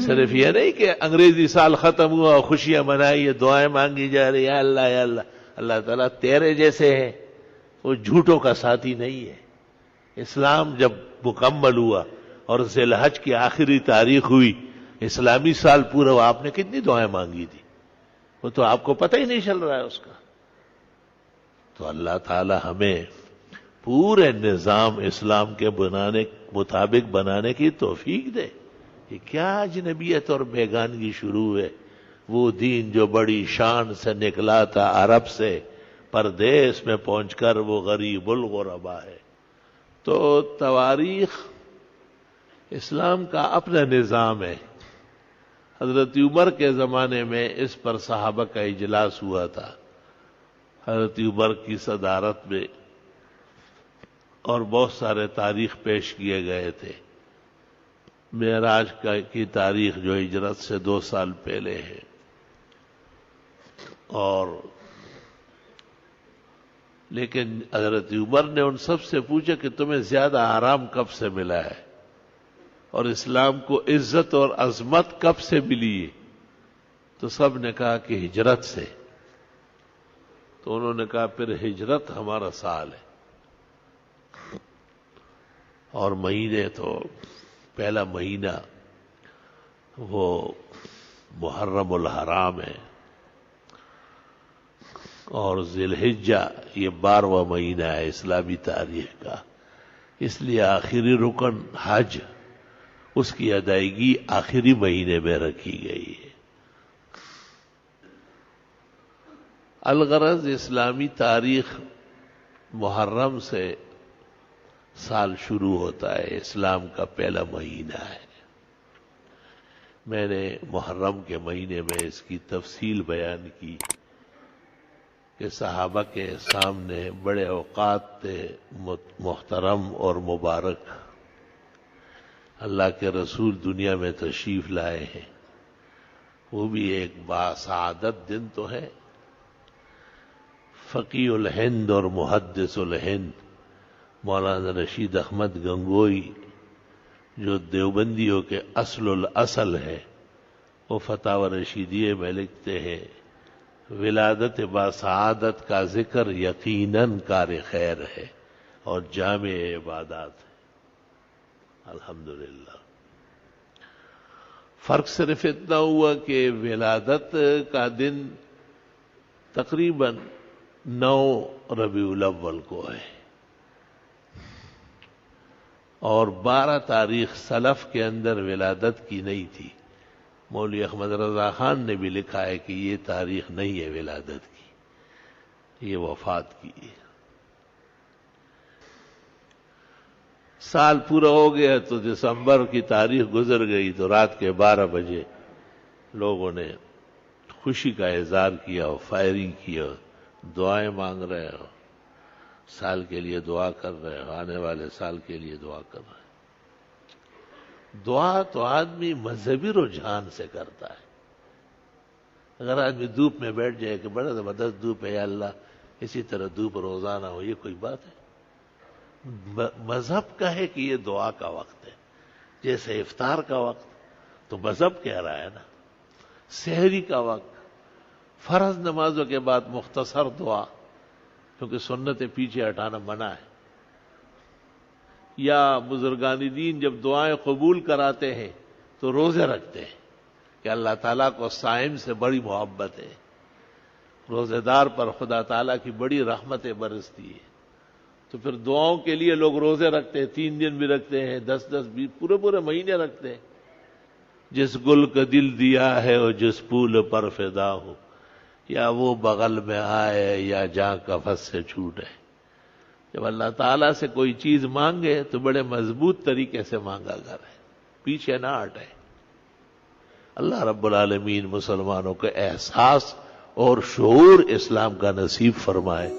صرف یہ نہیں کہ انگریزی سال ختم ہوا اور خوشیاں منائی، دعائیں مانگی جا رہی، یا اللہ یا اللہ۔ اللہ تعالیٰ تیرے جیسے ہے، وہ جھوٹوں کا ساتھی نہیں ہے۔ اسلام جب مکمل ہوا اور ذی الحج کی آخری تاریخ ہوئی، اسلامی سال پورا ہوا، آپ نے کتنی دعائیں مانگی تھی؟ وہ تو آپ کو پتہ ہی نہیں چل رہا ہے اس کا۔ تو اللہ تعالی ہمیں پورے نظام اسلام کے مطابق بنانے کی توفیق دے۔ یہ کیا اجنبیت اور بیگانگی شروع ہے؟ وہ دین جو بڑی شان سے نکلا تھا عرب سے، پردیس میں پہنچ کر وہ غریب الغربا ہے۔ تو تواریخ اسلام کا اپنا نظام ہے۔ حضرت عمر کے زمانے میں اس پر صحابہ کا اجلاس ہوا تھا، حضرت عمر کی صدارت میں، اور بہت سارے تاریخ پیش کیے گئے تھے۔ معراج کی تاریخ جو ہجرت سے 2 سال پہلے ہے، اور لیکن حضرت عمر نے ان سب سے پوچھا کہ تمہیں زیادہ آرام کب سے ملا ہے، اور اسلام کو عزت اور عظمت کب سے ملی ہے؟ تو سب نے کہا کہ ہجرت سے۔ تو انہوں نے کہا پھر ہجرت ہمارا سال ہے، اور مہینے تو پہلا مہینہ وہ محرم الحرام ہے، اور ذی الحجہ یہ 12واں مہینہ ہے اسلامی تاریخ کا۔ اس لیے آخری رکن حج، اس کی ادائیگی آخری مہینے میں رکھی گئی ہے۔ الغرض اسلامی تاریخ محرم سے سال شروع ہوتا ہے، اسلام کا پہلا مہینہ ہے۔ میں نے محرم کے مہینے میں اس کی تفصیل بیان کی کہ صحابہ کے سامنے بڑے اوقات تھے محترم اور مبارک، اللہ کے رسول دنیا میں تشریف لائے ہیں، وہ بھی ایک باسعادت دن تو ہے۔ فقیہ الہند اور محدث الہند مولانا رشید احمد گنگوئی، جو دیوبندیوں کے اصل الاصل ہے، وہ فتاوی رشیدیہ میں لکھتے ہیں ولادت باسعادت کا ذکر یقیناً کار خیر ہے اور جامع عبادات ہے۔ الحمدللہ۔ فرق صرف اتنا ہوا کہ ولادت کا دن تقریباً 9 ربیع الاول کو ہے، اور 12 تاریخ سلف کے اندر ولادت کی نہیں تھی۔ مولوی احمد رضا خان نے بھی لکھا ہے کہ یہ تاریخ نہیں ہے ولادت کی، یہ وفات کی ہے۔ سال پورا ہو گیا تو دسمبر کی تاریخ گزر گئی، تو رات کے 12 بجے لوگوں نے خوشی کا اظہار کیا اور فائرنگ کیا، دعائیں مانگ رہے ہو، سال کے لیے دعا کر رہے ہو، آنے والے سال کے لیے دعا کر رہے ہیں۔ دعا تو آدمی مذہبی رجحان سے کرتا ہے۔ اگر آدمی دھوپ میں بیٹھ جائے کہ بڑا زبردست دھوپ ہے، یا اللہ اسی طرح دھوپ روزانہ ہو، یہ کوئی بات ہے؟ مذہب کا ہے کہ یہ دعا کا وقت ہے، جیسے افطار کا وقت تو مذہب کہہ رہا ہے نا، سحری کا وقت، فرض نمازوں کے بعد مختصر دعا، کیونکہ سنتیں پیچھے ہٹانا منع ہے، یا بزرگان دین جب دعائیں قبول کراتے ہیں تو روزے رکھتے ہیں کہ اللہ تعالیٰ کو صائم سے بڑی محبت ہے، روزے دار پر خدا تعالیٰ کی بڑی رحمتیں برستی ہے۔ تو پھر دعاؤں کے لیے لوگ روزے رکھتے ہیں، 3 دن بھی رکھتے ہیں، 10 20 پورے مہینے رکھتے ہیں۔ جس گل کا دل دیا ہے اور جس پھول پر فدا ہو، یا وہ بغل میں آئے یا جاں کفس سے چھوٹے۔ جب اللہ تعالیٰ سے کوئی چیز مانگے تو بڑے مضبوط طریقے سے مانگا کرے، پیچھے نہ ہٹے۔ اللہ رب العالمین مسلمانوں کو احساس اور شعور اسلام کا نصیب فرمائے۔